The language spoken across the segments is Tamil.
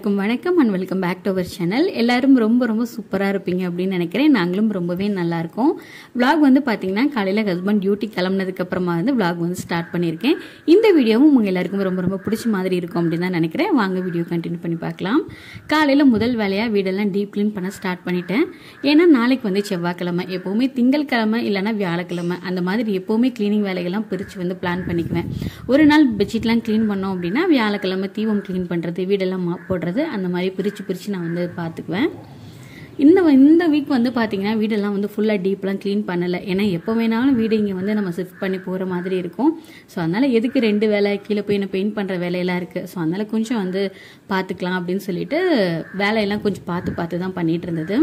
எல்லாருக்கும் வணக்கம் and welcome back to our channel. எல்லாரும் ரொம்ப சூப்பராக இருப்பீங்க அப்படின்னு நினைக்கிறேன். நாங்களும் ரொம்பவே நல்லா இருக்கோம். vlog வந்து பார்த்தீங்கன்னா காலையில் ஹஸ்பண்ட் டியூட்டி கிளம்புனதுக்கு அப்புறமா வந்து vlog வந்து ஸ்டார்ட் பண்ணியிருக்கேன். இந்த வீடியோவும் உங்கள் எல்லாருக்கும் ரொம்ப பிடிச்ச மாதிரி இருக்கும் அப்படின்னு தான் நினைக்கிறேன். வாங்க வீடியோ கண்டினியூ பண்ணி பார்க்கலாம். காலையில் முதல் வேலையாக வீடெல்லாம் டீப் கிளீன் பண்ண ஸ்டார்ட் பண்ணிட்டேன். ஏன்னா நாளைக்கு வந்து செவ்வாய்க்கிழமை, எப்போவுமே திங்கட்கிழமை இல்லைனா வியாழக்கிழமை அந்த மாதிரி எப்போவுமே கிளீனிங் வேலைகள்லாம் பிரித்து வந்து பிளான் பண்ணிக்குவேன். ஒரு நாள் பெட்ஷீட்லாம் கிளீன் பண்ணோம் அப்படின்னா வியாழக்கிழமை தீபம் கிளீன் பண்ணுறது, வீடெல்லாம் மாப் போடுறது, அந்த மாதிரி பிரித்து நான் வந்து பார்த்துக்குவேன். இந்த வீக் வந்து பார்த்தீங்கன்னா வீடெல்லாம் வந்து ஃபுல்லாக டீப்லாம் க்ளீன் பண்ணலை. ஏன்னா எப்போ வேணாலும் வீடு இங்கே வந்து நம்ம ஷிஃப்ட் பண்ணி போகிற மாதிரி இருக்கும். ஸோ அதனால் எதுக்கு 2 வேலை கீழே போய் நான் பெயிண்ட் பண்ணுற வேலையெல்லாம் இருக்குது. ஸோ அதனால் கொஞ்சம் வந்து பார்த்துக்கலாம் அப்படின்னு சொல்லிட்டு வேலையெல்லாம் கொஞ்சம் பார்த்து தான் பண்ணிகிட்டு இருந்தது.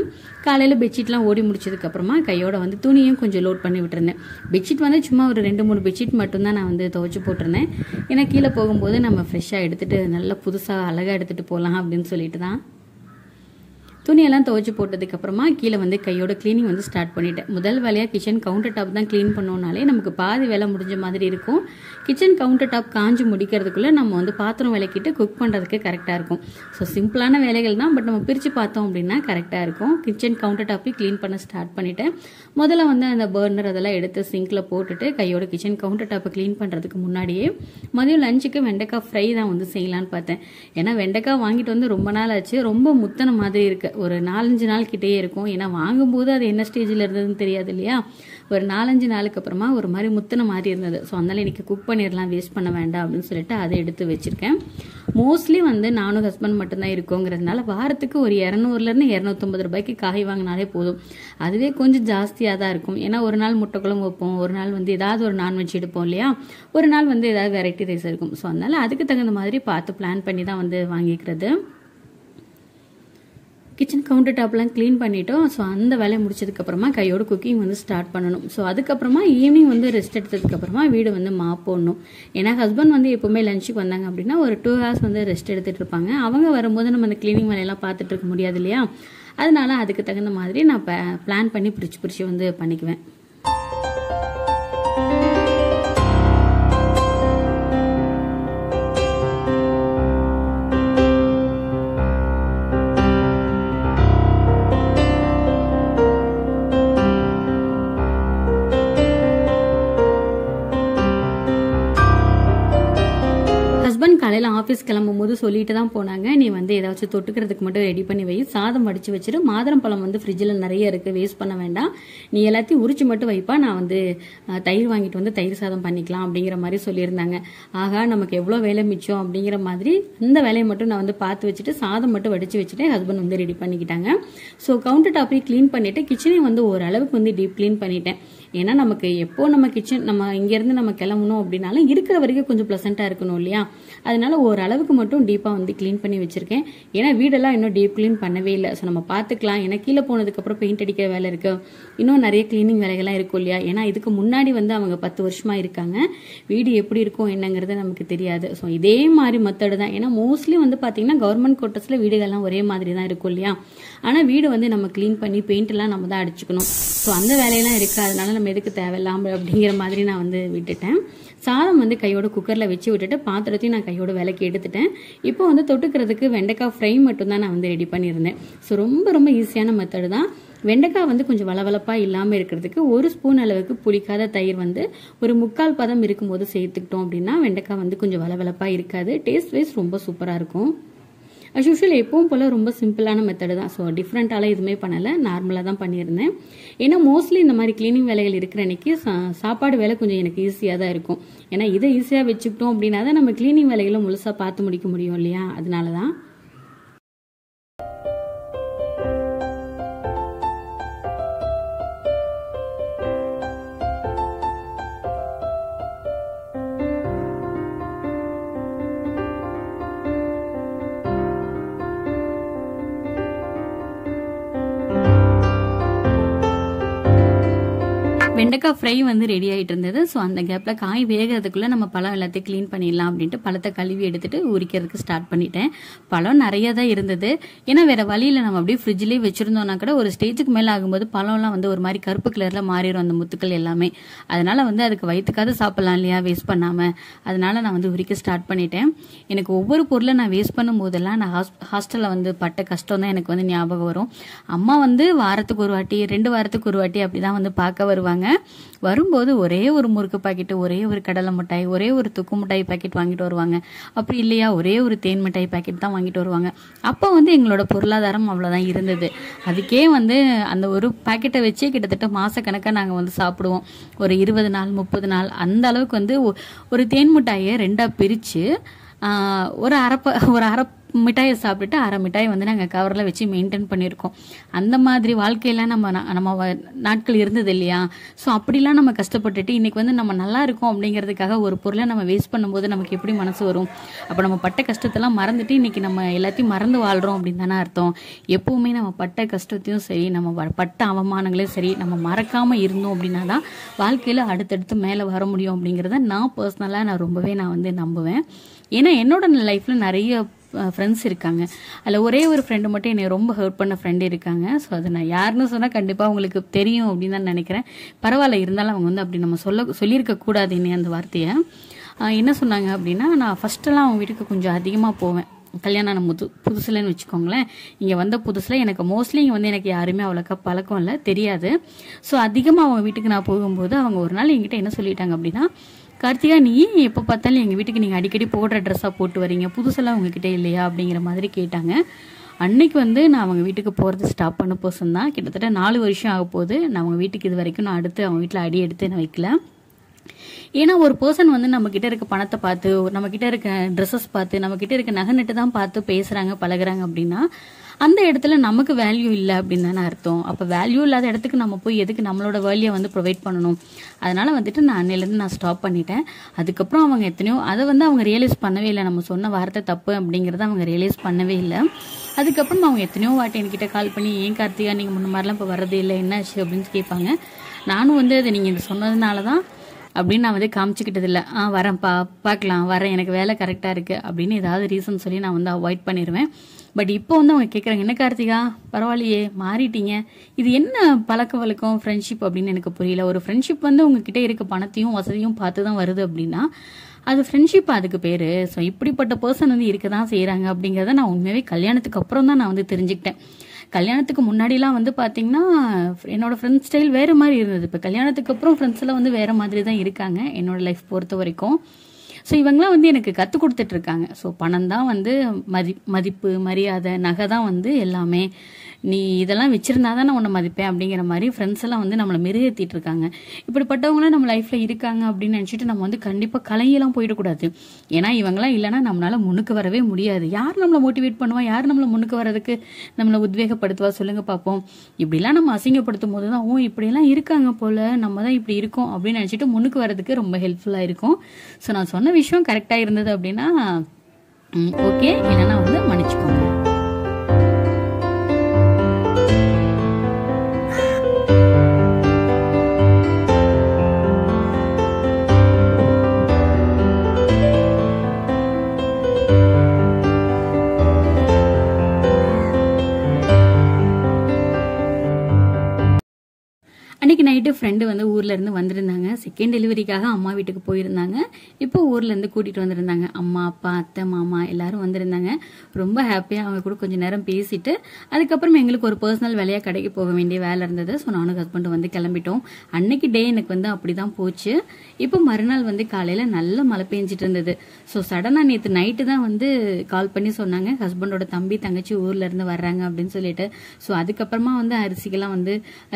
காலையில் பெட்ஷீட்லாம் ஓடி முடிச்சதுக்கப்புறமா கையோட வந்து துணியும் கொஞ்சம் லோட் பண்ணி விட்டுருந்தேன். பெட்ஷீட் வந்து சும்மா ஒரு 2-3 பெட்ஷீட் மட்டும்தான் நான் வந்து துவைச்சி போட்டிருந்தேன். ஏன்னா கீழே போகும்போது நம்ம ஃப்ரெஷ்ஷாக எடுத்துகிட்டு நல்லா புதுசாக அழகாக எடுத்துகிட்டு போகலாம் அப்படின்னு சொல்லிட்டு தான் துணியெல்லாம் துவைச்சி போட்டதுக்கப்புறமா கீழே வந்து கையோட கிளீனிங் வந்து ஸ்டார்ட் பண்ணிட்டேன். முதல் வேலையாக கிச்சன் கவுண்டர் டாப் தான் க்ளீன் பண்ணோம்னாலே நமக்கு பாதி வேலை முடிஞ்ச மாதிரி இருக்கும். கிச்சன் கவுண்டர் டாப் காஞ்சி முடிக்கிறதுக்குள்ளே நம்ம வந்து பாத்திரம் விளக்கிட்டு குக் பண்ணுறதுக்கு கரெக்டாக இருக்கும். ஸோ சிம்பிளான வேலைகள் தான், பட் நம்ம பிரித்து பார்த்தோம் அப்படின்னா கரெக்டாக இருக்கும். கிச்சன் கவுண்டர் டாப்பையும் க்ளீன் பண்ண ஸ்டார்ட் பண்ணிட்டேன். முதல்ல வந்து அந்த பர்னர் அதெல்லாம் எடுத்து சிங்கில் போட்டுட்டு கையோட கிச்சன் கவுண்டர் டாப்பை க்ளீன் பண்ணுறதுக்கு முன்னாடியே மதியம் லஞ்சுக்கு வெண்டைக்காய் ஃப்ரை தான் வந்து செய்யலான்னு பார்த்தேன். ஏன்னா வெண்டைக்காய் வாங்கிட்டு வந்து ரொம்ப நாள் ஆச்சு, ரொம்ப முத்தன மாதிரி இருக்குது. ஒரு 4-5 நாள் கிட்டேயே இருக்கும். ஏன்னா வாங்கும்போது அது என்ன ஸ்டேஜில் இருந்ததுன்னு தெரியாது இல்லையா. ஒரு 4-5 நாளுக்கு அப்புறமா ஒரு மாதிரி முத்தின மாதிரி இருந்தது. ஸோ அதனால இன்னைக்கு குக் பண்ணிடலாம், வேஸ்ட் பண்ண வேண்டாம் அப்படின்னு சொல்லிட்டு அதை எடுத்து வச்சிருக்கேன். மோஸ்ட்லி வந்து நானும் ஹஸ்பண்ட் மட்டும்தான் இருக்கோங்கிறதுனால வாரத்துக்கு ஒரு 200-250 ரூபாய்க்கு காய் வாங்கினாலே போதும். அதுவே கொஞ்சம் ஜாஸ்தியாக தான் இருக்கும். ஏன்னா ஒரு நாள் முட்டை குழம்பு வைப்போம், ஒரு நாள் வந்து ஏதாவது ஒரு நான்வெஜ் எடுப்போம் இல்லையா, ஒரு நாள் வந்து ஏதாவது வெரைட்டி ரைஸ் இருக்கும். ஸோ அதனால அதுக்கு தகுந்த மாதிரி பார்த்து பிளான் பண்ணி தான் வந்து வாங்கிக்கிறது. கிச்சன் கவுண்டர் டாப்லாம் க்ளீன் பண்ணிட்டோம். ஸோ அந்த வேலையை முடிச்சதுக்கப்புறமா கையோட குக்கிங் வந்து ஸ்டார்ட் பண்ணணும். ஸோ அதுக்கப்புறமா ஈவினிங் வந்து ரெஸ்ட் எடுத்ததுக்கப்புறமா வீடு வந்து மாப் போடணும். ஏன்னா ஹஸ்பண்ட் வந்து எப்போவுமே லஞ்சுக்கு வந்தாங்க அப்படின்னா ஒரு 2 hours வந்து ரெஸ்ட் எடுத்துகிட்டு இருப்பாங்க. அவங்க வரும்போது நம்ம அந்த கிளீனிங் வேலையெல்லாம் பார்த்துட்டு இருக்க முடியாது இல்லையா. அதனால அதுக்கு தகுந்த மாதிரி நான் பிளான் பண்ணி பிரித்து வந்து பண்ணிக்குவேன். காலையில் ஆஃபீஸ் கிளம்பும் போது சொல்லிட்டு தான் போனாங்க, நீ வந்து ஏதாச்சும் தொட்டுக்கிறதுக்கு மட்டும் ரெடி பண்ணி வை, சாதம் வடிச்சு வச்சிரு, மாதுளம் பழம் வந்து ஃப்ரிட்ஜில் நிறைய இருக்கு, வேஸ்ட் பண்ண வேண்டாம், நீ எல்லாத்தையும் உரிச்சு மட்டும் வைப்பா, நான் வந்து தயிர் வாங்கிட்டு வந்து தயிர் சாதம் பண்ணிக்கலாம் அப்படிங்கிற மாதிரி சொல்லியிருந்தாங்க. ஆகா நமக்கு எவ்வளோ வேலை மிச்சம் அப்படிங்கிற மாதிரி அந்த வேலையை மட்டும் நான் வந்து பார்த்து வச்சுட்டு சாதம் மட்டும் வடிச்சு வச்சுட்டு ஹஸ்பண்ட் வந்து ரெடி பண்ணிக்கிட்டாங்க. ஸோ கவுண்டர் டாப்பையும் க்ளீன் பண்ணிட்டு கிச்சனையும் வந்து ஓரளவுக்கு வந்து டீப் க்ளீன் பண்ணிட்டேன். ஏன்னா நமக்கு எப்போ நம்ம கிச்சன் நம்ம இங்கேருந்து நம்ம கிளம்பணும் அப்படின்னாலும் இருக்கிற வரைக்கும் கொஞ்சம் ப்ளசண்ட்டாக இருக்கணும் இல்லையா. அதனால ஓரளவுக்கு மட்டும் டீப்பாக வந்து க்ளீன் பண்ணி வச்சிருக்கேன். ஏன்னா வீடெல்லாம் இன்னும் டீப் க்ளீன் பண்ணவே இல்லை. ஸோ நம்ம பார்த்துக்கலாம். ஏன்னா கீழே போனதுக்கப்புறம் பெயிண்ட் அடிக்கிற வேலை இருக்கு, இன்னும் நிறைய கிளீனிங் வேலைகள்லாம் இருக்கும் இல்லையா. ஏன்னா இதுக்கு முன்னாடி வந்து அவங்க 10 வருஷமா இருக்காங்க. வீடு எப்படி இருக்கும் என்னங்கிறது நமக்கு தெரியாது. ஸோ இதே மாதிரி மெத்தடு தான். ஏன்னா மோஸ்ட்லி வந்து பார்த்தீங்கன்னா கவர்மெண்ட் குவார்ட்டர்ஸில் வீடுகள்லாம் ஒரே மாதிரி தான் இருக்கும் இல்லையா. ஆனால் வீடு வந்து நம்ம க்ளீன் பண்ணி பெயிண்ட் எல்லாம் நம்ம தான் அடிச்சுக்கணும். ஸோ அந்த வேலையெல்லாம் இருக்கு. அதனால நம்ம எதுக்கு தேவையில்லாம அப்படிங்கிற மாதிரி நான் வந்து விட்டுட்டேன். சாதம் வந்து கையோட குக்கரில் வச்சு விட்டுட்டு பாத்திரத்தையும் நான் கையோட விலைக்கு எடுத்துட்டேன். இப்போ வந்து தொட்டுக்கிறதுக்கு வெண்டைக்காய் ஃப்ரை மட்டும் தான் நான் வந்து ரெடி பண்ணியிருந்தேன். ஸோ ரொம்ப ஈஸியான மெத்தடு தான். வெண்டைக்காய் வந்து கொஞ்சம் வளவளப்பாக இல்லாமல் இருக்கிறதுக்கு 1 ஸ்பூன் அளவுக்கு புளிக்காத தயிர் வந்து ஒரு 3/4 பதம் இருக்கும்போது சேர்த்துக்கிட்டோம் அப்படின்னா வெண்டைக்காய் வந்து கொஞ்சம் வளவளப்பாக இருக்காது. டேஸ்ட் வைஸ் ரொம்ப சூப்பராக இருக்கும். அஸ் யூஷுவல் எப்பவும் போல் ரொம்ப சிம்பிளான மெத்தடு தான். ஸோ டிஃப்ரெண்ட்டாலாம் எதுவுமே பண்ணலை, நார்மலாக தான் பண்ணியிருந்தேன். ஏன்னா மோஸ்ட்லி இந்த மாதிரி கிளீனிங் வேலைகள் இருக்கிற அன்னைக்கு சாப்பாடு வேலை கொஞ்சம் எனக்கு ஈஸியாக தான் இருக்கும். ஏன்னா இதை ஈஸியாக வச்சுக்கிட்டோம் அப்படின்னா தான் நம்ம கிளீனிங் வேலைகளை முழுசாக பார்த்து முடிக்க முடியும் இல்லையா. அதனால தான் வெண்டைக்காய் ஃப்ரை வந்து ரெடி ஆகிட்டு இருந்தது. ஸோ அந்த கேப்பில் காய் வேகிறதுக்குள்ளே நம்ம பழம் எல்லாத்தையும் க்ளீன் பண்ணிடலாம் அப்படின்ட்டு பழத்தை கழுவி எடுத்துட்டு உரிக்கிறதுக்கு ஸ்டார்ட் பண்ணிட்டேன். பழம் நிறைய தான் இருந்தது. ஏன்னா வேற வழியில் நம்ம அப்படியே ஃப்ரிட்ஜ்லேயே வச்சுருந்தோம்னா கூட ஒரு ஸ்டேஜுக்கு மேலே ஆகும்போது பழம்லாம் வந்து ஒரு மாதிரி கருப்பு கலரில் மாறிடும் அந்த முத்துக்கள் எல்லாமே. அதனால வந்து அதுக்கு வயிற்றுக்காவது சாப்பிடலாம் இல்லையா, வேஸ்ட் பண்ணாமல். அதனால நான் வந்து உரிக்க ஸ்டார்ட் பண்ணிட்டேன். எனக்கு ஒவ்வொரு பொருளை நான் வேஸ்ட் பண்ணும் போதெல்லாம் நான் ஹாஸ்டலில் வந்து பட்ட கஷ்டம் தான் எனக்கு வந்து ஞாபகம் வரும். அம்மா வந்து வாரத்துக்கு ஒரு வாட்டி 2 வாரத்துக்கு ஒரு வாட்டி அப்படிதான் வந்து பார்க்க வருவாங்க. வரும்போது ஒரே ஒரு முறுக்கு பாக்கெட், ஒரே ஒரு கடலை மிட்டாய், ஒரே ஒரு துக்கு மிட்டாய் பாக்கெட் வாங்கிட்டு வருவாங்க. அப்படி இல்லையா ஒரே ஒரு தேன் மிட்டாய் பாக்கெட் தான் வாங்கிட்டு வருவாங்க. அப்போ வந்து எங்களோட பொருளாதாரம் அவ்வளோதான் இருந்தது. அதுக்கே வந்து அந்த ஒரு பாக்கெட்டை வச்சே கிட்டத்தட்ட மாசக்கணக்காக நாங்கள் வந்து சாப்பிடுவோம். ஒரு 20 நாள் 30 நாள் அந்த அளவுக்கு வந்து ஒரு தேன் மிட்டாயை 2ஆ பிரித்து ஒரு அரை மிட்டாயை சாப்பிட்டுட்டு அரை மிட்டாயை வந்து நாங்கள் கவரில் வச்சு மெயின்டைன் பண்ணியிருக்கோம். அந்த மாதிரி வாழ்க்கையெல்லாம் நம்ம நாட்கள் இருந்தது இல்லையா. ஸோ அப்படிலாம் நம்ம கஷ்டப்பட்டுட்டு இன்னைக்கு வந்து நம்ம நல்லா இருக்கோம் அப்படிங்கிறதுக்காக ஒரு பொருளை நம்ம வேஸ்ட் பண்ணும்போது நமக்கு எப்படி மனசு வரும்? அப்போ நம்ம பட்ட கஷ்டத்தெல்லாம் மறந்துட்டு இன்னைக்கு நம்ம எல்லாத்தையும் மறந்து வாழ்கிறோம் அப்படின்னு தானே அர்த்தம். எப்பவுமே நம்ம பட்ட கஷ்டத்தையும் சரி, நம்ம பட்ட அவமானங்களையும் சரி நம்ம மறக்காமல் இருந்தோம் அப்படின்னா தான் வாழ்க்கையில் அடுத்தடுத்து மேலே வர முடியும் அப்படிங்கிறத நான் பர்சனலாக ரொம்பவே வந்து நம்புவேன். ஏன்னா என்னோட லைஃப்பில் நிறைய ஃப்ரெண்ட்ஸ் இருக்காங்க. அதில் ஒரே ஒரு ஃப்ரெண்டு மட்டும் என்னை ரொம்ப ஹர்ட் பண்ண ஃப்ரெண்டு இருக்காங்க. ஸோ அது நான் யாருன்னு சொன்னால் கண்டிப்பாக உங்களுக்கு தெரியும் அப்படின்னு தான் நினைக்கிறேன். பரவாயில்ல, இருந்தாலும் அவங்க வந்து அப்படி நம்ம சொல்லியிருக்க கூடாது இன்னி அந்த வார்த்தையை. என்ன சொன்னாங்க அப்படின்னா, நான் ஃபஸ்ட்டெல்லாம் அவங்க வீட்டுக்கு கொஞ்சம் அதிகமாக போவேன். கல்யாணம் புதுசுலன்னு வச்சுக்கோங்களேன். இங்கே வந்த புதுசில் எனக்கு மோஸ்ட்லி இங்கே வந்து எனக்கு யாருமே அவ்வளோக்கா பழக்கம் இல்லை, தெரியாது. ஸோ அதிகமாக அவங்க வீட்டுக்கு நான் போகும்போது அவங்க ஒரு நாள் என்கிட்ட என்ன சொல்லிட்டாங்க அப்படின்னா, கார்த்திகா நீ எப்போ பார்த்தாலும் எங்கள் வீட்டுக்கு நீங்கள் அடிக்கடி போடுற ட்ரெஸ்ஸாக போட்டு வரீங்க, புதுசெல்லாம் உங்ககிட்ட இல்லையா அப்படிங்கிற மாதிரி கேட்டாங்க. அன்னைக்கு வந்து நான் அவங்க வீட்டுக்கு போகிறது ஸ்டாப் பண்ண பர்சன் தான். கிட்டத்தட்ட 4 வருஷம் ஆக போகுது. நான் அவங்க வீட்டுக்கு இது வரைக்கும் நான் அடுத்து அவங்க வீட்டில் அடி எடுத்து நான் வைக்கல. ஏன்னா ஒரு பர்சன் வந்து நம்ம கிட்ட இருக்க பணத்தை பார்த்து, நம்ம கிட்ட இருக்க ட்ரெஸ்ஸஸ் பார்த்து, நம்ம கிட்ட இருக்க நகை நட்டு தான் பார்த்து பேசுறாங்க பழகுறாங்க அப்படின்னா அந்த இடத்துல நமக்கு வேல்யூ இல்லை அப்படின்னு தானே அர்த்தம். அப்போ வேல்யூ இல்லாத இடத்துக்கு நம்ம போய் எதுக்கு நம்மளோட வேல்யூயை வந்து ப்ரொவைட் பண்ணணும்? அதனால வந்துட்டு நான் அன்னையிலேருந்து நான் ஸ்டாப் பண்ணிட்டேன். அதுக்கப்புறம் அவங்க எத்தனையோ அதை வந்து அவங்க ரியலைஸ் பண்ணவே இல்லை. நம்ம சொன்ன வார்த்தை தப்பு அப்படிங்கிறத அவங்க ரியலைஸ் பண்ணவே இல்லை. அதுக்கப்புறம் அவங்க எத்தனையோ வாட்டி என்கிட்ட கால் பண்ணி, ஏன் கார்த்திகா நீங்கள் முன்ன மாதிரிலாம் இப்போ வரதே இல்லை, என்னாச்சு அப்படின்னு கேட்பாங்க. நானும் வந்து அதை நீங்கள் இது சொன்னதுனால தான் அப்படின்னு நான் வந்து காமிச்சிக்கிட்டது இல்லை. வரேன்ப்பா, பார்க்கலாம், வரேன், எனக்கு வேலை கரெக்டாக இருக்குது அப்படின்னு ஏதாவது ரீசன் சொல்லி நான் வந்து அவாய்ட் பண்ணிடுவேன். பட் இப்போ வந்து அவங்க கேட்குறாங்க, என்ன கார்த்திகா பரவாயில்லையே மாறிட்டீங்க, இது என்ன பழக்க வழக்கம் ஃப்ரெண்ட்ஷிப் அப்படின்னு எனக்கு புரியல. ஒரு ஃப்ரெண்ட்ஷிப் வந்து உங்ககிட்ட இருக்க பணத்தையும் வசதியும் பார்த்து தான் வருது அப்படின்னா அது ஃப்ரெண்ட்ஷிப் அதுக்கு பேர். ஸோ இப்படிப்பட்ட பர்சன் வந்து இருக்க தான் செய்கிறாங்க அப்படிங்கிறத நான் உண்மையாகவே கல்யாணத்துக்கு அப்புறம் தான் நான் வந்து தெரிஞ்சுக்கிட்டேன். கல்யாணத்துக்கு முன்னாடிலாம் வந்து பார்த்தீங்கன்னா என்னோட ஃப்ரெண்ட் ஸ்டைல் வேறு மாதிரி இருந்தது. இப்போ கல்யாணத்துக்கு அப்புறம் ஃப்ரெண்ட்ஸ் எல்லாம் வந்து வேறு மாதிரி தான் இருக்காங்க என்னோட லைஃப் பொறுத்த வரைக்கும். ஸோ இவங்களாம் வந்து எனக்கு கற்றுக் கொடுத்துட்டு இருக்காங்க. ஸோ பணம் தான் வந்து மதிப்பு, மரியாதை, நகை தான் வந்து எல்லாமே, நீ இதெல்லாம் வச்சிருந்தா தான் நான் உன்னை மதிப்பேன் அப்படிங்கிற மாதிரி ஃப்ரெண்ட்ஸ் எல்லாம் வந்து நம்மளை மெருகேற்றிட்டு இருக்காங்க. இப்படிப்பட்டவங்களாம் நம்ம லைஃப்ல இருக்காங்க அப்படின்னு நினச்சிட்டு நம்ம வந்து கண்டிப்பாக கலையெல்லாம் போயிடக்கூடாது. ஏன்னா இவங்களாம் இல்லைன்னா நம்மளால முன்னுக்கு வரவே முடியாது. யார் நம்மளை மோட்டிவேட் பண்ணுவா, யார் நம்மளை முன்னுக்கு வர்றதுக்கு நம்மளை உத்வேகப்படுத்துவா சொல்லுங்க பார்ப்போம். இப்படிலாம் நம்ம அசிங்கப்படுத்தும் போது தான் இப்படியெல்லாம் இருக்காங்க போல, நம்ம தான் இப்படி இருக்கோம் அப்படின்னு நினச்சிட்டு முன்னுக்கு வர்றதுக்கு ரொம்ப ஹெல்ப்ஃபுல்லாக இருக்கும். ஸோ நான் சொன்ன விஷயம் கரெக்டாக இருந்தது அப்படின்னா ஓகே, இல்லைன்னா வந்து மன்னிச்சுக்கோங்க. அன்றைக்கி நைட்டு ஃப்ரெண்டு வந்து ஊர்லேருந்து வந்திருந்தாங்க. செகண்ட் டெலிவரிக்காக அம்மா வீட்டுக்கு போயிருந்தாங்க. இப்போ ஊர்லேருந்து கூட்டிகிட்டு வந்திருந்தாங்க. அம்மா, அப்பா, அத்தை, மாமா எல்லாரும் வந்திருந்தாங்க. ரொம்ப ஹாப்பியாக அவங்க கூட கொஞ்சம் நேரம் பேசிட்டு அதுக்கப்புறம் எங்களுக்கு ஒரு பர்சனல் வேலையாக கடைக்கு போக வேண்டிய வேலை இருந்தது. ஸோ நானும் ஹஸ்பண்டும் வந்து கிளம்பிட்டோம். அன்னைக்கு டே எனக்கு வந்து அப்படி தான் போச்சு. இப்போ மறுநாள் வந்து காலையில் நல்ல மழை பெஞ்சிட்டு இருந்தது. ஸோ சடனாக நேற்று நைட்டு தான் வந்து கால் பண்ணி சொன்னாங்க, ஹஸ்பண்டோட தம்பி தங்கச்சி ஊர்லேருந்து வர்றாங்க அப்படின்னு சொல்லிட்டு. ஸோ அதுக்கப்புறமா வந்து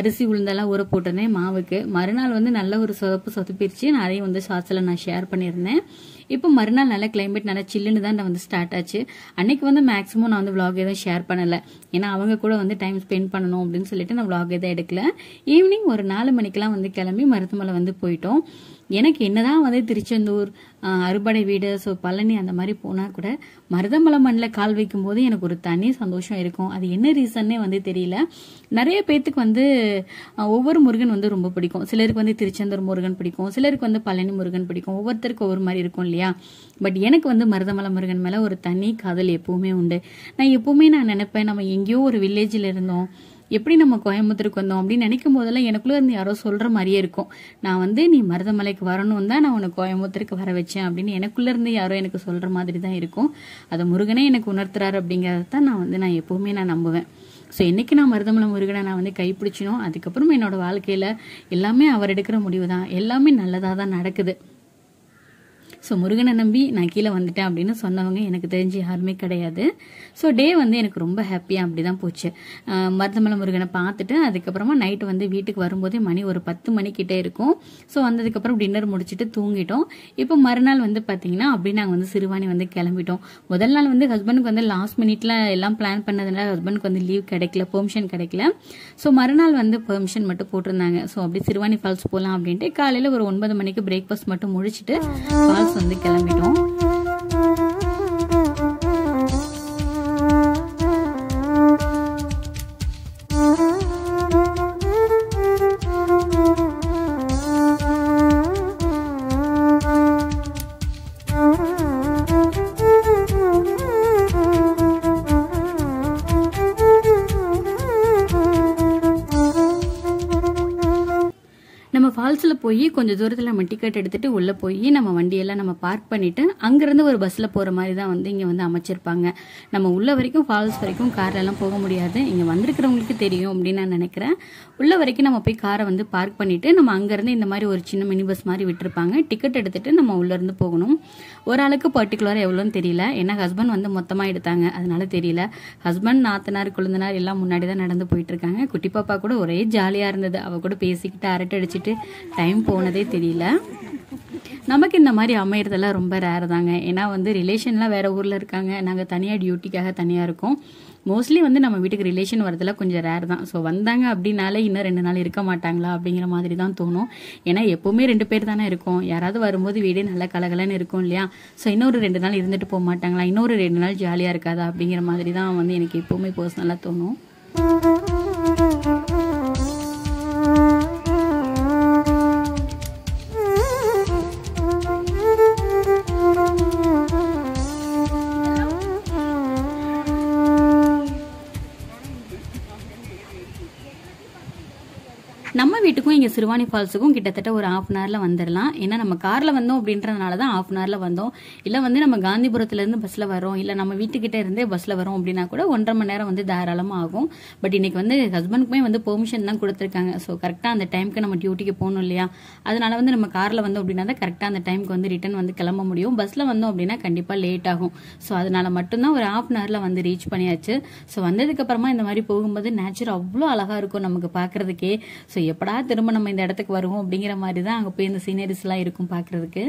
அரிசி உளுந்தெல்லாம் ஊற போட்டிருந்தேன் மாவுக்கு. மறுநாள் வந்து நல்ல ஒரு சொதப்பிருச்சு. நான் அதையும் வந்து ஷார்ட்ஸில் நான் ஷேர் பண்ணியிருந்தேன். இப்போ மறுநாள் நல்ல கிளைமேட் நல்லா சில்லுன்னு தான் வந்து ஸ்டார்ட் ஆச்சு. அன்னைக்கு வந்து மேக்ஸிமம் நான் வந்து vlog எதுவும் ஷேர் பண்ணல. ஏன்னா அவங்க கூட வந்து டைம் ஸ்பெண்ட் பண்ணணும் அப்படின்னு சொல்லிட்டு நான் vlog எதுவும் எடுக்கல. ஈவினிங் ஒரு 4 மணிக்கெல்லாம் வந்து கிளம்பி மருதமலை வந்து போயிட்டோம். எனக்கு என்னதான் வந்து திருச்செந்தூர், அறுபடை வீடு, ஸோ பழனி அந்த மாதிரி போனால் கூட மருதமலை மண்ணில் கால் வைக்கும் போது எனக்கு ஒரு தனி சந்தோஷம் இருக்கும். அது என்ன ரீசன்னே வந்து தெரியல. நிறைய பேர்த்துக்கு வந்து ஒவ்வொரு முருகன் வந்து ரொம்ப பிடிக்கும். சிலருக்கு வந்து திருச்செந்தூர் முருகன் பிடிக்கும், சிலருக்கு வந்து பழனி முருகன் பிடிக்கும். ஒவ்வொருத்தருக்கு ஒவ்வொரு மாதிரி இருக்கும் இல்லையா? பட் எனக்கு வந்து மருதமலை முருகன் மேலே ஒரு தனி காதல் எப்பவுமே உண்டு. நான் நினைப்பேன், நம்ம எங்கேயோ ஒரு வில்லேஜில் இருந்தோம், எப்படி நம்ம கோயம்புத்தூருக்கு வந்தோம் அப்படின்னு நினைக்கும் போதெல்லாம் எனக்குள்ள இருந்து யாரோ சொல்ற மாதிரியே இருக்கும். நான் வந்து நீ மருதமலைக்கு வரணும் தான் நான் உன்னை கோயம்புத்தூருக்கு வர வச்சேன் அப்படின்னு எனக்குள்ள இருந்து யாரோ எனக்கு சொல்ற மாதிரி தான் இருக்கும். அதை முருகனே எனக்கு உணர்த்துறாரு அப்படிங்கறத தான் நான் எப்பவுமே நம்புவேன். ஸோ என்னைக்கு நான் மருதமலை முருகனை நான் வந்து கைப்பிடிச்சினோ அதுக்கப்புறம் என்னோட வாழ்க்கையில எல்லாமே அவர் எடுக்கிற முடிவு தான், எல்லாமே நல்லதா தான் நடக்குது. ஸோ முருகனை நம்பி நான் கீழே வந்துட்டேன் அப்படின்னு சொன்னவங்க எனக்கு தெரிஞ்சு யாருமே கிடையாது. ஸோ டே வந்து எனக்கு ரொம்ப ஹாப்பியாக அப்படி தான் போச்சு. மருதமலை முருகனை பார்த்துட்டு அதுக்கப்புறமா நைட்டு வந்து வீட்டுக்கு வரும்போதே மணி ஒரு 10 மணிக்கிட்டே இருக்கும். ஸோ வந்ததுக்கப்புறம் டின்னர் முடிச்சுட்டு தூங்கிட்டோம். இப்போ மறுநாள் வந்து பார்த்தீங்கன்னா அப்படி நாங்கள் வந்து சிறுவாணி வந்து கிளம்பிட்டோம். முதல் நாள் வந்து ஹஸ்பண்டுக்கு வந்து லாஸ்ட் மினிட்ல எல்லாம் பிளான் பண்ணதுனால ஹஸ்பண்டுக்கு வந்து லீவ் கிடைக்கல, பெர்மிஷன் கிடைக்கல. ஸோ மறுநாள் வந்து பெர்மிஷன் மட்டும் போட்டிருந்தாங்க. ஸோ அப்படி சிறுவாணி ஃபால்ஸ் போகலாம் அப்படின்ட்டு காலையில் ஒரு 9 மணிக்கு பிரேக்ஃபாஸ்ட் மட்டும் முடிச்சுட்டு ஃபால்ஸ் வந்து கிளம்பிட்டோம். நம்ம ஃபால்ஸில் போய் கொஞ்சம் தூரத்தில் நம்ம டிக்கெட் எடுத்துட்டு உள்ளே போய் நம்ம வண்டியெல்லாம் நம்ம பார்க் பண்ணிட்டு அங்கேருந்து ஒரு பஸ்ஸில் போகிற மாதிரி தான் வந்து இங்கே வந்து அமைச்சிருப்பாங்க. நம்ம உள்ள வரைக்கும் ஃபால்ஸ் வரைக்கும் கார்லெல்லாம் போக முடியாது. இங்கே வந்திருக்கிறவங்களுக்கு தெரியும் அப்படின்னு நான் நினைக்கிறேன். உள்ள வரைக்கும் நம்ம போய் காரை வந்து பார்க் பண்ணிட்டு நம்ம அங்கேருந்து இந்த மாதிரி ஒரு சின்ன மினி பஸ் மாதிரி விட்டுருப்பாங்க. டிக்கெட் எடுத்துட்டு நம்ம உள்ளேருந்து போகணும். ஒரு ஆளுக்கு பர்டிகுலராக எவ்வளோன்னு தெரியல. ஏன்னா ஹஸ்பண்ட் வந்து மொத்தமாக எடுத்தாங்க, அதனால தெரியல. ஹஸ்பண்ட், நாத்தனார், குழந்தனார் எல்லாம் முன்னாடி தான் நடந்து போயிட்டு இருக்காங்க. குட்டி பாப்பா கூட ஒரே ஜாலியாக இருந்தது. அவ கூட பேசிக்கிட்டு அரட்டை அடிச்சுட்டு டைம் போனதே தெரியல. நமக்கு இந்த மாதிரி அமையறதெல்லாம் ரொம்ப ரேர் தாங்க. ஏன்னா வந்து ரிலேஷன்லாம் வேற ஊர்ல இருக்காங்க, நாங்க தனியா டியூட்டிக்காக தனியா இருக்கோம். மோஸ்ட்லி வந்து நம்ம வீட்டுக்கு ரிலேஷன் வரதெல்லாம் கொஞ்சம் ரேர் தான். ஸோ வந்தாங்க அப்படின்னாலே இன்னும் 2 நாள் இருக்க மாட்டாங்களா அப்படிங்கிற மாதிரி தான் தோணும். ஏன்னா எப்பவுமே 2 பேர் தானே இருக்கும். யாராவது வரும்போது வீடே நல்லா கலகலன்னு இருக்கும் இல்லையா? ஸோ இன்னொரு 2 நாள் இருந்துட்டு போக மாட்டாங்களா, இன்னொரு 2 நாள் ஜாலியா இருக்காதா அப்படிங்கிற மாதிரி தான் வந்து எனக்கு எப்பவுமே பர்சனலா தோணும். நம்ம வீட்டுக்கும் இங்கே சிறுவாணி ஃபால்ஸுக்கும் கிட்டத்தட்ட ஒரு 1/2 hourல வந்துடலாம். ஏன்னா நம்ம காரில் வந்தோம் அப்படின்றதுனால தான் 1/2 hourல வந்தோம். இல்லை வந்து நம்ம காந்திபுரத்துலேருந்து பஸ்ஸில் வரோம், இல்லை நம்ம வீட்டுக்கிட்ட இருந்தே பஸ்ஸில் வரோம் அப்படின்னா கூட 1.5 மணி நேரம் வந்து தாராளமாக ஆகும். பட் இன்னைக்கு வந்து ஹஸ்பண்டுக்குமே வந்து பெர்மிஷன் தான் கொடுத்துருக்காங்க. ஸோ கரெக்டாக அந்த டைமுக்கு நம்ம டியூட்டிக்கு போகணும் இல்லையா? அதனால வந்து நம்ம காரில் வந்தோம் அப்படின்னா தான் கரெக்டாக அந்த டைமுக்கு வந்து ரிட்டர்ன் வந்து கிளம்ப முடியும். பஸ்ஸில் வந்தோம் அப்படின்னா கண்டிப்பாக லேட் ஆகும். ஸோ அதனால மட்டும்தான் ஒரு 1/2 hourல வந்து ரீச் பண்ணியாச்சு. ஸோ வந்ததுக்கு அப்புறமா இந்த மாதிரி போகும்போது நேச்சர் அவ்வளோ அழகா இருக்கும் நமக்கு பார்க்கறதுக்கே. ஸோ எப்படா திரும்ப நம்ம இந்த இடத்துக்கு வருவோம் அப்படிங்கிற மாதிரி தான் அங்கே போய் இந்த சீனரிஸ் எல்லாம் இருக்கும் பார்க்கறதுக்கு.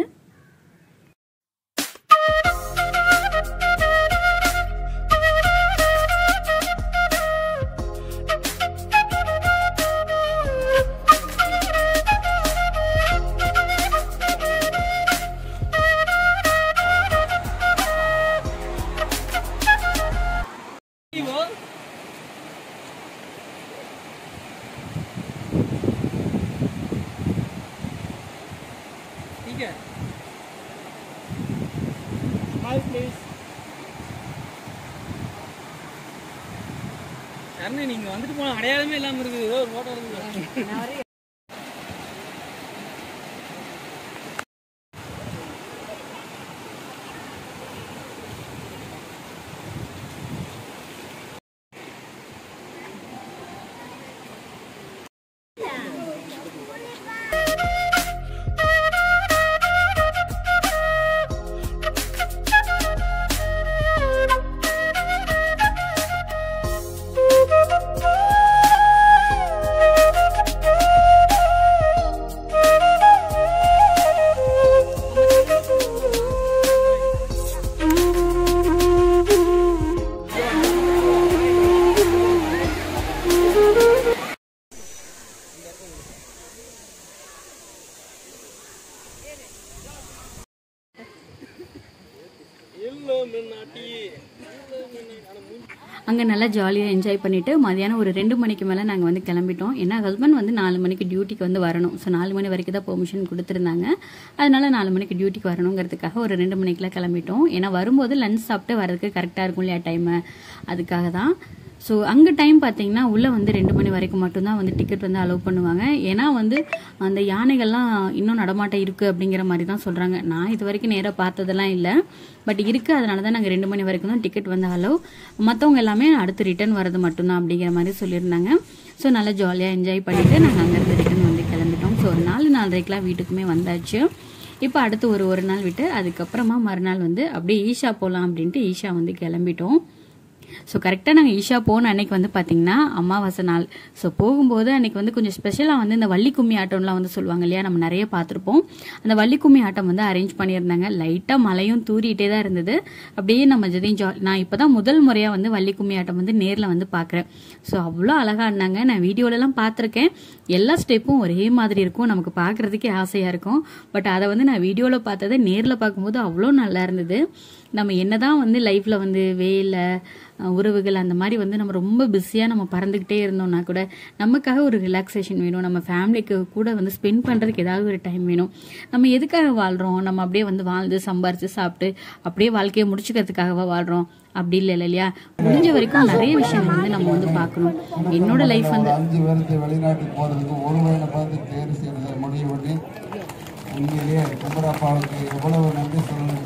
நீங்க வந்துட்டு போன அடையாளமே இல்லாம இருக்குது. ஏதோ ஒரு போட்டோ இருக்குது. அங்கே நல்லா ஜாலியாக என்ஜாய் பண்ணிவிட்டு மதியானம் ஒரு 2 மணிக்கு மேலே நாங்கள் வந்து கிளம்பிட்டோம். ஏன்னா ஹஸ்பண்ட் வந்து 4 மணிக்கு டியூட்டிக்கு வந்து வரணும். ஸோ 4 மணி வரைக்கும் தான் பெர்மிஷன் கொடுத்துருந்தாங்க. அதனால 4 மணிக்கு டியூட்டிக்கு வரணுங்கிறதுக்காக ஒரு 2 மணிக்கெலாம் கிளம்பிட்டோம். ஏன்னா வரும்போது லஞ்ச் சாப்பிட்டு வரதுக்கு கரெக்டாக இருக்கும் இல்லையா டைமு, அதுக்காக தான். ஸோ அங்கே டைம் பார்த்தீங்கன்னா உள்ளே வந்து 2 மணி வரைக்கும் மட்டும்தான் வந்து டிக்கெட் வந்து அலோவ் பண்ணுவாங்க. ஏன்னா வந்து அந்த யானைகள்லாம் இன்னும் நடமாட்டம் இருக்குது அப்படிங்கிற மாதிரி தான் சொல்கிறாங்க. நான் இது வரைக்கும் நேராக பார்த்ததெல்லாம் இல்லை, பட் இருக்குது. அதனால தான் நாங்கள் 2 மணி வரைக்கும் தான் டிக்கெட் வந்து அலோவ். மற்றவங்க எல்லாமே அடுத்து ரிட்டர்ன் வரது மட்டும்தான் அப்படிங்கிற மாதிரி சொல்லியிருந்தாங்க. ஸோ நல்லா ஜாலியாக என்ஜாய் பண்ணிவிட்டு நாங்கள் அங்கேருந்து ரிட்டர்ன் வந்து கிளம்பிட்டோம். ஸோ ஒரு 4-4:30 வீட்டுக்குமே வந்தாச்சு. இப்போ அடுத்து ஒரு நாள் விட்டு அதுக்கப்புறமா மறுநாள் வந்து அப்படியே ஈஷா போகலாம் அப்படின்ட்டு ஈஷா வந்து கிளம்பிட்டோம். ஸோ கரெக்டாக நாங்கள் ஈஷா போன அன்னைக்கு வந்து பார்த்தீங்கன்னா அமாவாசை நாள். ஸோ போகும்போது அன்னைக்கு வந்து கொஞ்சம் ஸ்பெஷலாக வந்து இந்த வள்ளி கும்மி ஆட்டம்லாம் வந்து சொல்லுவாங்க இல்லையா, நம்ம நிறைய பார்த்துருப்போம். அந்த வள்ளி கும்மி ஆட்டம் வந்து அரேஞ்ச் பண்ணியிருந்தாங்க. லைட்டாக மழையும் தூரிகிட்டே தான் இருந்தது. அப்படியே நம்ம நான் இப்போ தான் முதல் முறையாக வந்து வள்ளி கும்மி ஆட்டம் வந்து நேரில் வந்து பார்க்குறேன். ஸோ அவ்வளோ அழகாக ஆடினாங்க. நான் வீடியோலலாம் பார்த்துருக்கேன். எல்லா ஸ்டெப்பும் ஒரே மாதிரி இருக்கும், நமக்கு பார்க்குறதுக்கே ஆசையாக இருக்கும். பட் அதை வந்து நான் வீடியோவில் பார்த்ததை நேரில் பார்க்கும்போது அவ்வளோ நல்லா இருந்தது. நம்ம என்னதான் வந்து லைஃப்பில் வந்து வேலை உறவுகள் அந்த மாதிரி வந்து நம்ம ரொம்ப பிஸியாக நம்ம பறந்துக்கிட்டே இருந்தோம்னா கூட நமக்காக ஒரு ரிலாக்ஸேஷன் வேணும். நம்ம ஃபேமிலிக்கு கூட வந்து ஸ்பெண்ட் பண்ணுறதுக்கு ஏதாவது ஒரு டைம் வேணும். நம்ம எதுக்காக வாழ்கிறோம்? நம்ம அப்படியே வந்து வாழ்ந்து சம்பாரித்து சாப்பிட்டு அப்படியே வாழ்க்கையை முடிச்சுக்கிறதுக்காகவா வாழ்கிறோம்? அப்படி இல்லை இல்லையா? முடிஞ்ச வரைக்கும் நிறைய விஷயங்கள் வந்து நம்ம வந்து பார்க்கணும். என்னோட லைஃப் வந்து 5 வருஷத்துக்கு வெளிநாட்டுக்கு போகிறதுக்கு ஒரு வயலை பார்த்து தேர்வு செய்யறதை முடிவு பண்ணி உண்மையிலேயே குமரப்பாவுக்கு எவ்வளவு நன்றி சொல்லணும்.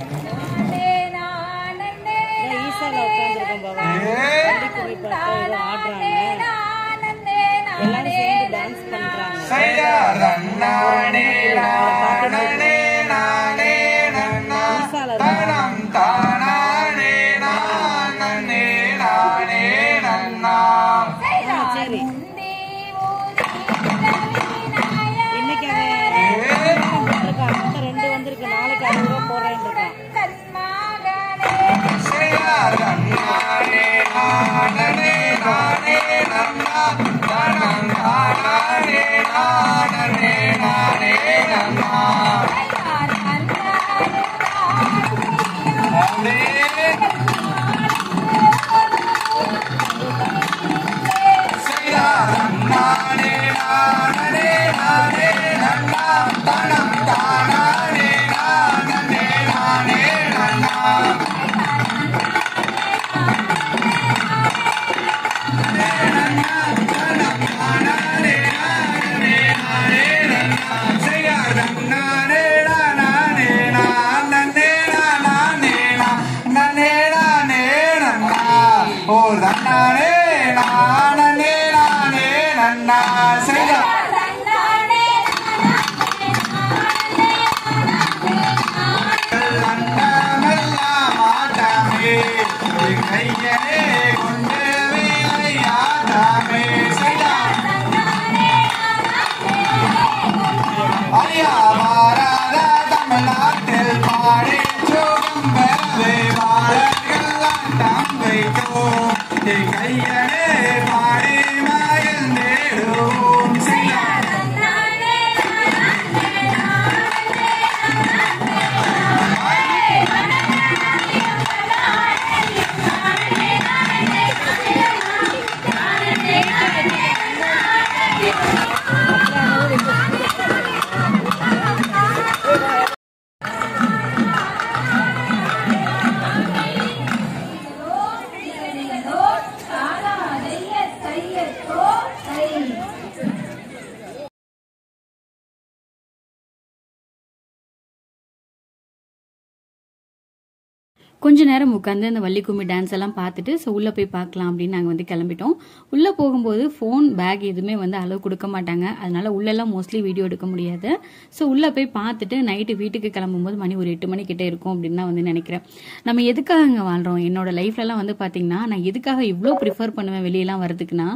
கொஞ்ச நேரம் உட்காந்து அந்த வள்ளி கும்மி டான்ஸ் எல்லாம் பார்த்துட்டு ஸோ உள்ளே போய் பார்க்கலாம் அப்படின்னு நாங்கள் வந்து கிளம்பிட்டோம். உள்ளே போகும்போது ஃபோன் பேக் எதுவுமே வந்து அளவு கொடுக்க மாட்டாங்க. அதனால உள்ளெல்லாம் மோஸ்ட்லி வீடியோ எடுக்க முடியாது. ஸோ உள்ளே போய் பார்த்துட்டு நைட்டு வீட்டுக்கு கிளம்பும்போது மணி ஒரு 8 மணி கிட்டே இருக்கும் அப்படின்னு தான் வந்து நினைக்கிறேன். நம்ம எதுக்காக இங்கே வாழ்கிறோம்? என்னோட லைஃப்லலாம் வந்து பார்த்தீங்கன்னா நான் எதுக்காக இவ்வளோ ப்ரிஃபர் பண்ணுவேன் வெளியெல்லாம் வரதுக்குன்னா,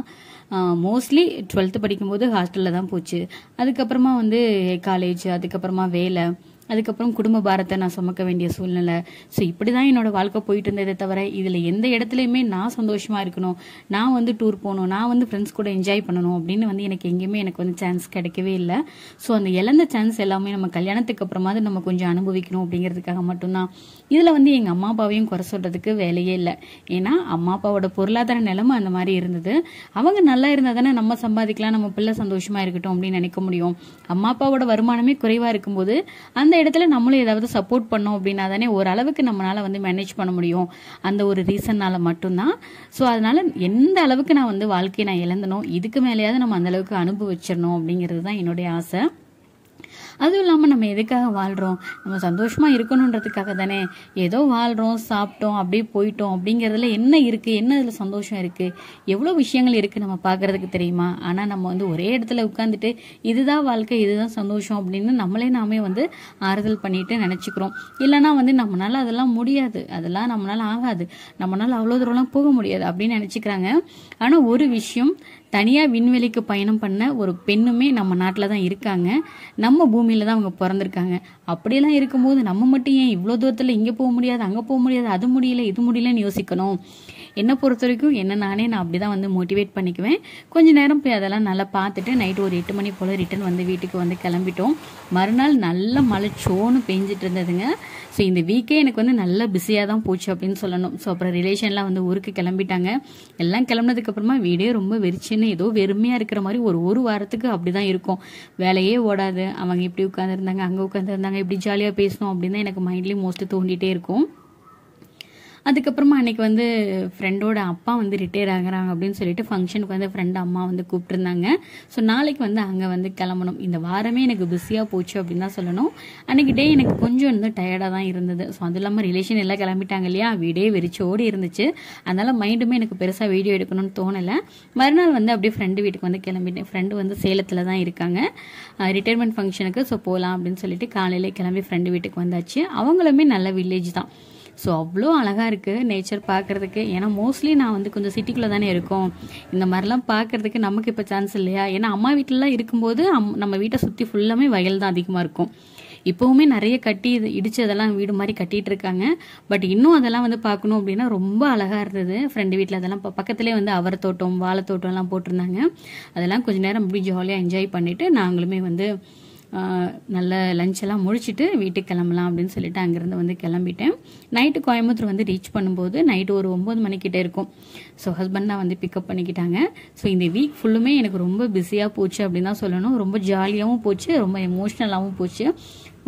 மோஸ்ட்லி 12th படிக்கும்போது ஹாஸ்டலில் தான் போச்சு. அதுக்கப்புறமா வந்து காலேஜ், அதுக்கப்புறமா வேலை, அதுக்கப்புறம் குடும்ப பாரத்தை நான் சுமக்க வேண்டிய சூழ்நிலை. ஸோ இப்படி தான் என்னோட வாழ்க்கை போயிட்டு இருந்ததே தவிர இதில் எந்த இடத்துலையுமே நான் சந்தோஷமாக இருக்கணும், நான் வந்து டூர் போகணும், நான் வந்து ஃப்ரெண்ட்ஸ் கூட என்ஜாய் பண்ணணும் அப்படின்னு வந்து எனக்கு எங்கேயுமே எனக்கு வந்து சான்ஸ் கிடைக்கவே இல்லை. ஸோ அந்த இழந்த சான்ஸ் எல்லாமே நம்ம கல்யாணத்துக்கு அப்புறமா நம்ம கொஞ்சம் அனுபவிக்கணும் அப்படிங்கிறதுக்காக மட்டும்தான். இதில் வந்து எங்கள் அம்மா அப்பாவையும் குறை சொல்கிறதுக்கு வேலையே இல்லை. ஏன்னா அம்மா அப்பாவோட பொருளாதார நிலைமை அந்த மாதிரி இருந்தது. அவங்க நல்லா இருந்தால் தானே நம்ம சம்பாதிக்கலாம், நம்ம பிள்ளை சந்தோஷமாக இருக்கட்டும் அப்படின்னு நினைக்க முடியும். அம்மா அப்பாவோட வருமானமே குறைவாக இருக்கும்போது அந்த இடத்துல நம்மளும் ஏதாவது சப்போர்ட் பண்ணோம் அப்படின்னா தானே ஓரளவுக்கு நம்மளால வந்து மேனேஜ் பண்ண முடியும். அந்த ஒரு ரீசன்னால மட்டும்தான். ஸோ அதனால எந்த அளவுக்கு நான் வந்து வாழ்க்கையை நான் இழந்தனோ இதுக்கு மேலேயாவது நம்ம அந்த அளவுக்கு அனுபவிச்சிடணும் அப்படிங்கிறது தான் என்னுடைய ஆசை. அதுவும் இல்லாமல் நம்ம எதுக்காக வாழ்கிறோம், நம்ம சந்தோஷமாக இருக்கணுன்றதுக்காக தானே. ஏதோ வாழ்கிறோம், சாப்பிட்டோம், அப்படியே போயிட்டோம் அப்படிங்கிறதுல என்ன இருக்குது, என்ன இதில் சந்தோஷம் இருக்குது, எவ்வளோ விஷயங்கள் இருக்குது நம்ம பார்க்குறதுக்கு தெரியுமா. ஆனால் நம்ம வந்து ஒரே இடத்துல உட்காந்துட்டு இதுதான் வாழ்க்கை, இதுதான் சந்தோஷம் அப்படின்னு நம்மளே நாமே வந்து ஆறுதல் பண்ணிட்டு நினச்சிக்கிறோம். இல்லைனா வந்து நம்மளால அதெல்லாம் முடியாது, அதெல்லாம் நம்மளால ஆகாது, நம்மளால அவ்வளோ தூரம்லாம் போக முடியாது அப்படின்னு நினச்சிக்கிறாங்க. ஆனால் ஒரு விஷயம், தனியாக விண்வெளிக்கு பயணம் பண்ண ஒரு பெண்ணுமே நம்ம நாட்டில் தான் இருக்காங்க, நம்ம பூமியில தான் அவங்க பிறந்திருக்காங்க. அப்படியெல்லாம் இருக்கும்போது நம்ம மட்டும் ஏன் இவ்வளோ தூரத்தில் இங்கே போக முடியாது, அங்கே போக முடியாது, அது முடியல இது முடியலன்னு யோசிக்கணும். என்னை பொறுத்த வரைக்கும் நான் அப்படிதான் வந்து மோட்டிவேட் பண்ணிக்குவேன். கொஞ்ச நேரம் போய் அதெல்லாம் நல்லா பார்த்துட்டு நைட்டு ஒரு 8 மணி போல் ரிட்டர்ன் வந்து வீட்டுக்கு வந்து கிளம்பிட்டோம். மறுநாள் நல்ல மழை சோன்னு பெஞ்சிட்டு இருந்ததுங்க. ஸோ இந்த வீக்கே எனக்கு வந்து நல்லா பிஸியாக தான் போச்சு அப்படின்னு சொல்லணும். ஸோ அப்புறம் ரிலேஷன்லாம் வந்து ஊருக்கு கிளம்பிட்டாங்க. எல்லாம் கிளம்புனதுக்கு அப்புறமா வீடே ரொம்ப வெறிச்சுன்னு ஏதோ வெறுமையாக இருக்கிற மாதிரி ஒரு வாரத்துக்கு அப்படி தான் இருக்கும். வேலையே ஓடாது. அவங்க இப்படி உட்காந்துருந்தாங்க, அங்கே உட்காந்துருந்தாங்க, இப்படி ஜாலியாக பேசணும் அப்படின்னு தான் எனக்கு மைண்ட்லேயும் மோஸ்ட்லி தோண்டிகிட்டே இருக்கும். அதுக்கப்புறமா அன்றைக்கி வந்து ஃப்ரெண்டோட அப்பா வந்து ரிட்டையர் ஆகிறாங்க அப்படின்னு சொல்லிட்டு ஃபங்க்ஷனுக்கு வந்து ஃப்ரெண்ட் அம்மா வந்து கூப்பிட்டுருந்தாங்க. ஸோ நாளைக்கு வந்து அங்கே வந்து கிளம்பணும். இந்த வாரமே எனக்கு பிஸியாக போச்சு அப்படின்னு தான் சொல்லணும். அன்றைக்கி டே எனக்கு கொஞ்சம் வந்து டயர்டாக தான் இருந்தது. ஸோ அதுவும் இல்லாமல் ரிலேஷன் எல்லாம் கிளம்பிட்டாங்க இல்லையா, வீடே வெறிச்சோடி இருந்துச்சு. அதனால் மைண்டுமே எனக்கு பெருசாக வீடியோ எடுக்கணும்னு தோணலை. மறுநாள் வந்து அப்படியே ஃப்ரெண்டு வீட்டுக்கு வந்து கிளம்பிட்டேன். ஃப்ரெண்டு வந்து சேலத்தில் தான் இருக்காங்க ரிட்டையர்மெண்ட் ஃபங்க்ஷனுக்கு. ஸோ போகலாம் அப்படின்னு சொல்லிட்டு காலையில் கிளம்பி ஃப்ரெண்டு வீட்டுக்கு வந்தாச்சு. அவங்களுமே நல்ல வில்லேஜ் தான். ஸோ அவ்வளோ அழகாக இருக்குது நேச்சர் பார்க்குறதுக்கு. ஏன்னா மோஸ்ட்லி நான் வந்து கொஞ்சம் சிட்டிக்குள்ளே தானே இருக்கோம், இந்த மாதிரிலாம் பார்க்குறதுக்கு நமக்கு இப்போ சான்ஸ் இல்லையா. ஏன்னா அம்மா வீட்டிலலாம் இருக்கும்போது நம்ம வீட்டை சுற்றி ஃபுல்லாமே வயல் தான் அதிகமாக இருக்கும். இப்போவுமே நிறைய கட்டி இடிச்சு அதெல்லாம் வீடு மாதிரி கட்டிட்டு இருக்காங்க. பட் இன்னும் அதெல்லாம் வந்து பார்க்கணும் அப்படின்னா ரொம்ப அழகாக இருந்தது. ஃப்ரெண்டு வீட்டில் அதெல்லாம் பக்கத்துலேயே வந்து அவரை தோட்டம், வாழைத்தோட்டம்லாம் போட்டிருந்தாங்க. அதெல்லாம் கொஞ்சம் நேரம் அப்படி ஜாலியாக என்ஜாய் பண்ணிவிட்டு நாங்களுமே வந்து நல்ல லஞ்செல்லாம் முடிச்சுட்டு வீட்டுக்கு கிளம்பலாம் அப்படின்னு சொல்லிட்டு அங்கேருந்து வந்து கிளம்பிட்டேன். நைட்டு கோயம்புத்தூர் வந்து ரீச் பண்ணும்போது நைட்டு ஒரு 9 மணிக்கிட்டே இருக்கும். ஸோ ஹஸ்பண்ட் தான் வந்து பிக்கப் பண்ணிக்கிட்டாங்க. ஸோ இந்த வீக் ஃபுல்லுமே எனக்கு ரொம்ப பிஸியாக போச்சு அப்படின்னு தான் சொல்லணும். ரொம்ப ஜாலியாகவும் போச்சு, ரொம்ப எமோஷ்னலாகவும் போச்சு.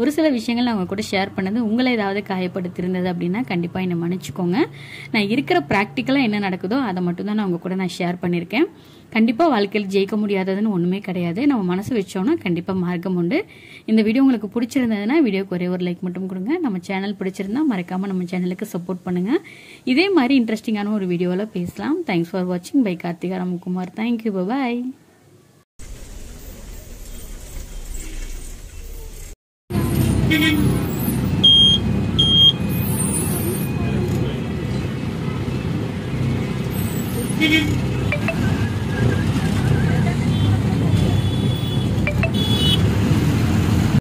ஒரு சில விஷயங்கள் நான் அவங்க கூட ஷேர் பண்ணது உங்களை ஏதாவது காயப்படுத்திருந்தது அப்படின்னா கண்டிப்பாக என்னை மன்னிச்சுக்கோங்க. நான் இருக்கிற ப்ராக்டிக்கலாக என்ன நடக்குதோ அதை மட்டும்தான் நான் அவங்க கூட நான் ஷேர் பண்ணியிருக்கேன். கண்டிப்பாக வாழ்க்கையில் ஜெயிக்க முடியாததுன்னு ஒன்றுமே கிடையாது. நம்ம மனசு வச்சோன்னா கண்டிப்பாக மார்க்கம் உண்டு. இந்த வீடியோ உங்களுக்கு பிடிச்சிருந்ததுன்னா வீடியோக்கு ஒரே ஒரு லைக் மட்டும் கொடுங்க. நம்ம சேனல் பிடிச்சிருந்தா மறக்காமல் நம்ம சேனலுக்கு சப்போர்ட் பண்ணுங்கள். இதே மாதிரி இன்ட்ரெஸ்டிங்கான ஒரு வீடியோவில் பேசலாம். தேங்க்ஸ் ஃபார் வாட்சிங். By Karthika Ramkumar. Thank you. Bye. Thank you.